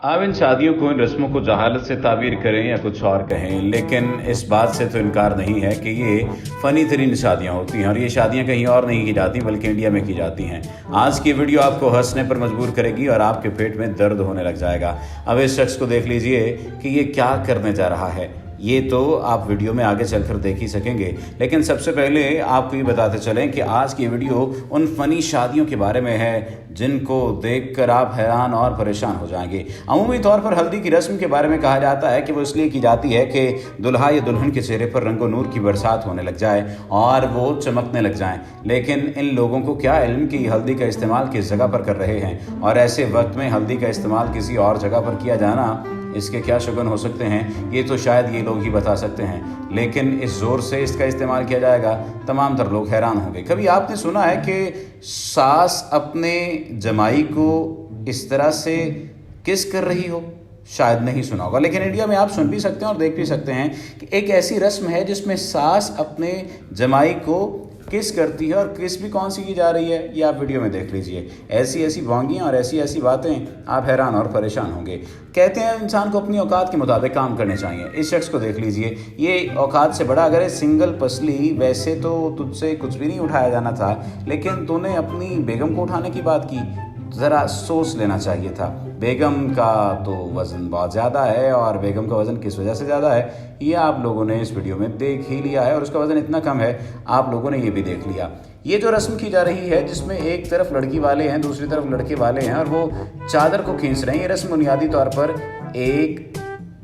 आप इन शादियों को, इन रस्मों को जहालत से ताबीर करें या कुछ और कहें, लेकिन इस बात से तो इनकार नहीं है कि ये फ़नी तरीन शादियाँ होती हैं और ये शादियाँ कहीं और नहीं की जाती बल्कि इंडिया में की जाती हैं। आज की वीडियो आपको हंसने पर मजबूर करेगी और आपके पेट में दर्द होने लग जाएगा। अब इस शख्स को देख लीजिए कि ये क्या करने जा रहा है। ये तो आप वीडियो में आगे चलकर देख ही सकेंगे, लेकिन सबसे पहले आपको ये बताते चलें कि आज की वीडियो उन फ़नी शादियों के बारे में है जिनको देखकर आप हैरान और परेशान हो जाएंगे। अमूमी तौर पर हल्दी की रस्म के बारे में कहा जाता है कि वो इसलिए की जाती है कि दुल्हा या दुल्हन के चेहरे पर रंगो नूर की बरसात होने लग जाए और वो चमकने लग जाएं। लेकिन इन लोगों को क्या इल्म कि हल्दी का इस्तेमाल किस जगह पर कर रहे हैं और ऐसे वक्त में हल्दी का इस्तेमाल किसी और जगह पर किया जाना, इसके क्या शुगन हो सकते हैं, ये तो शायद ये लोग ही बता सकते हैं। लेकिन इस ज़ोर से इसका इस्तेमाल किया जाएगा, तमाम तर लोग हैरान होंगे। कभी आपने सुना है कि सास अपने जमाई को इस तरह से किस कर रही हो? शायद नहीं सुना होगा, लेकिन इंडिया में आप सुन भी सकते हैं और देख भी सकते हैं कि एक ऐसी रस्म है जिसमें सास अपने जमाई को किस करती है और किस भी कौन सी की जा रही है, ये आप वीडियो में देख लीजिए। ऐसी ऐसी वांगियाँ और ऐसी ऐसी बातें, आप हैरान और परेशान होंगे। कहते हैं इंसान को अपनी औकात के मुताबिक काम करने चाहिए। इस शख्स को देख लीजिए, ये औकात से बड़ा अगर है सिंगल पसली, वैसे तो तुझसे कुछ भी नहीं उठाया जाना था, लेकिन तूने अपनी बेगम को उठाने की बात की। ज़रा सोच लेना चाहिए था। बेगम का तो वज़न बहुत ज़्यादा है और बेगम का वज़न किस वजह से ज़्यादा है ये आप लोगों ने इस वीडियो में देख ही लिया है और उसका वज़न इतना कम है आप लोगों ने ये भी देख लिया। ये जो रस्म की जा रही है जिसमें एक तरफ लड़की वाले हैं, दूसरी तरफ लड़के वाले हैं और वो चादर को खींच रहे हैं, ये रस्म बुनियादी तौर पर एक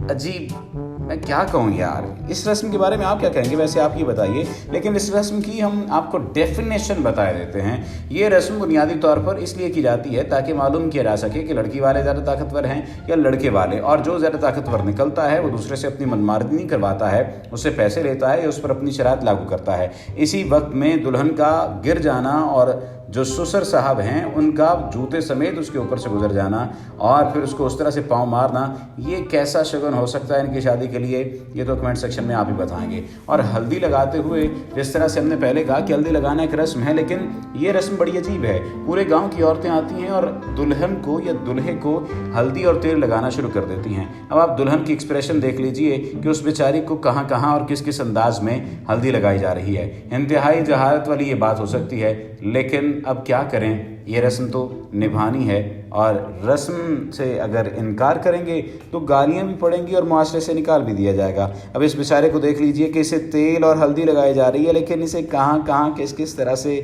अजीब, मैं क्या कहूँ यार, इस रस्म के बारे में आप क्या कहेंगे वैसे आप ये बताइए। लेकिन इस रस्म की हम आपको डेफिनेशन बता देते हैं। ये रस्म बुनियादी तौर पर इसलिए की जाती है ताकि मालूम किया जा सके कि लड़की वाले ज़्यादा ताकतवर हैं या लड़के वाले, और जो ज़्यादा ताकतवर निकलता है वो दूसरे से अपनी मनमानी करवाता है, उससे पैसे लेता है या उस पर अपनी शरात लागू करता है। इसी वक्त में दुल्हन का गिर जाना और जो ससुर साहब हैं उनका जूते समेत उसके ऊपर से गुजर जाना और फिर उसको उस तरह से पाँव मारना, ये कैसा शगुन हो सकता है इनकी शादी के लिए, ये तो कमेंट सेक्शन में आप ही बताएंगे। और हल्दी लगाते हुए जिस तरह से हमने पहले कहा कि हल्दी लगाना एक रस्म है, लेकिन ये रस्म बड़ी अजीब है। पूरे गांव की औरतें आती हैं और दुल्हन को या दुल्हे को हल्दी और तेल लगाना शुरू कर देती हैं। अब आप दुल्हन की एक्सप्रेशन देख लीजिए कि उस बेचारी को कहाँ कहाँ और किस किस अंदाज में हल्दी लगाई जा रही है। इंतहाई जहालत वाली ये बात हो सकती है, लेकिन अब क्या करें, ये रस्म तो निभानी है और रस्म से अगर इनकार करेंगे तो गालियां भी पड़ेंगी और मुआशरे से निकाल भी दिया जाएगा। अब इस बेचारे को देख लीजिए कि इसे तेल और हल्दी लगाई जा रही है, लेकिन इसे कहाँ कहाँ किस किस तरह से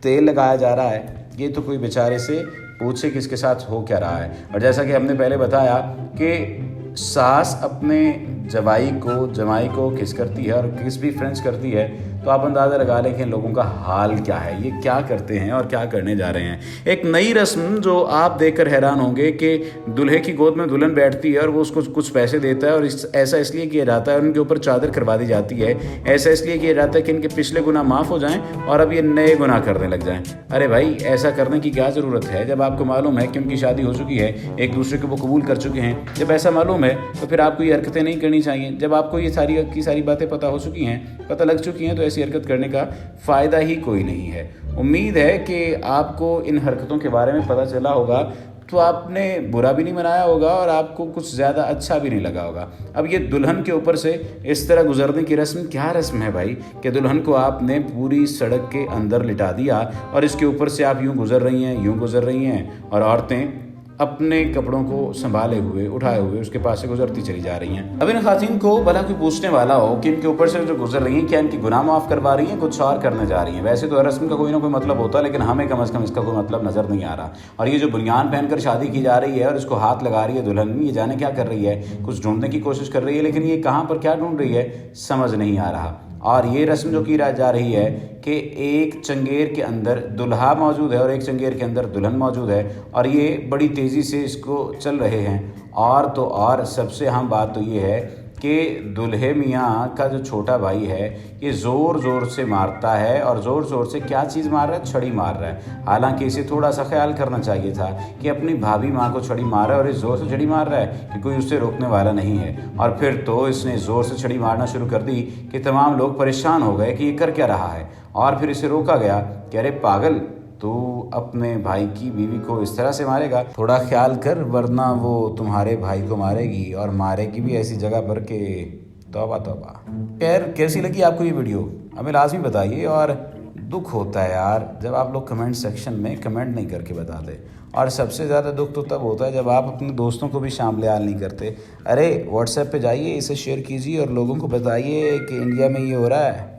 तेल लगाया जा रहा है, ये तो कोई बेचारे से पूछे किसके साथ हो क्या रहा है। और जैसा कि हमने पहले बताया कि सास अपने जमाई को किस करती है और किस भी फ्रेंड्स करती है, तो आप अंदाज़ा लगा लें कि इन लोगों का हाल क्या है, ये क्या करते हैं और क्या करने जा रहे हैं। एक नई रस्म जो आप देखकर हैरान होंगे कि दूल्हे की गोद में दुल्हन बैठती है और वो उसको कुछ पैसे देता है और ऐसा इसलिए किया जाता है, उनके ऊपर चादर करवा दी जाती है, ऐसा इसलिए किया जाता है कि इनके पिछले गुनाह माफ़ हो जाएं और अब ये नए गुनाह करने लग जाएं। अरे भाई, ऐसा करने की क्या ज़रूरत है जब आपको मालूम है कि उनकी शादी हो चुकी है, एक दूसरे को वो कबूल कर चुके हैं। जब ऐसा मालूम है तो फिर आपको ये हरकतें नहीं करनी चाहिए। जब आपको ये सारी बातें पता हो चुकी हैं, पता लग चुकी हैं, तो ऐसी हरकत करने का फ़ायदा ही कोई नहीं है। उम्मीद है कि आपको इन हरकतों के बारे में पता चला होगा, तो आपने बुरा भी नहीं मनाया होगा और आपको कुछ ज़्यादा अच्छा भी नहीं लगा होगा। अब ये दुल्हन के ऊपर से इस तरह गुजरने की रस्म क्या रस्म है भाई, कि दुल्हन को आपने पूरी सड़क के अंदर लिटा दिया और इसके ऊपर से आप यूँ गुजर रही हैं और औरतें अपने कपड़ों को संभाले हुए, उठाए हुए उसके पास से गुजरती चली जा रही हैं। अब इन खातिन को भला कोई पूछने वाला हो कि इनके ऊपर से जो गुजर रही हैं क्या इनकी गुनाह माफ़ करवा रही हैं, कुछ और करने जा रही हैं। वैसे तो हर रस्म का कोई ना कोई मतलब होता है, लेकिन हमें कम अज़ कम इसका कोई मतलब नज़र नहीं आ रहा। और ये जो बुनियान पहनकर शादी की जा रही है और इसको हाथ लगा रही है दुल्हन, ये जाने क्या कर रही है, कुछ ढूंढने की कोशिश कर रही है, लेकिन ये कहाँ पर क्या ढूंढ रही है समझ नहीं आ रहा। और ये रस्म जो की जा रही है कि एक चंगेर के अंदर दुल्हा मौजूद है और एक चंगेर के अंदर दुल्हन मौजूद है और ये बड़ी तेज़ी से इसको चल रहे हैं। और तो और सबसे अहम बात तो ये है कि दूल्हे मियाँ का जो छोटा भाई है ये ज़ोर ज़ोर से मारता है और ज़ोर ज़ोर से क्या चीज़ मार रहा है, छड़ी मार रहा है। हालांकि इसे थोड़ा सा ख्याल करना चाहिए था कि अपनी भाभी माँ को छड़ी मार रहा है और इस ज़ोर से छड़ी मार रहा है कि कोई उससे रोकने वाला नहीं है। और फिर तो इसने ज़ोर से छड़ी मारना शुरू कर दी कि तमाम लोग परेशान हो गए कि ये कर क्या रहा है। और फिर इसे रोका गया कि अरे पागल, तू अपने भाई की बीवी को इस तरह से मारेगा? थोड़ा ख्याल कर, वरना वो तुम्हारे भाई को मारेगी और मारेगी भी ऐसी जगह पर कि तौबा तौबा। खैर, कैसी लगी आपको ये वीडियो हमें लाजमी बताइए। और दुख होता है यार जब आप लोग कमेंट सेक्शन में कमेंट नहीं करके बताते, और सबसे ज़्यादा दुख तो तब होता है जब आप अपने दोस्तों को भी शामिल हाल नहीं करते। अरे व्हाट्सएप पे जाइए, इसे शेयर कीजिए और लोगों को बताइए कि इंडिया में ये हो रहा है।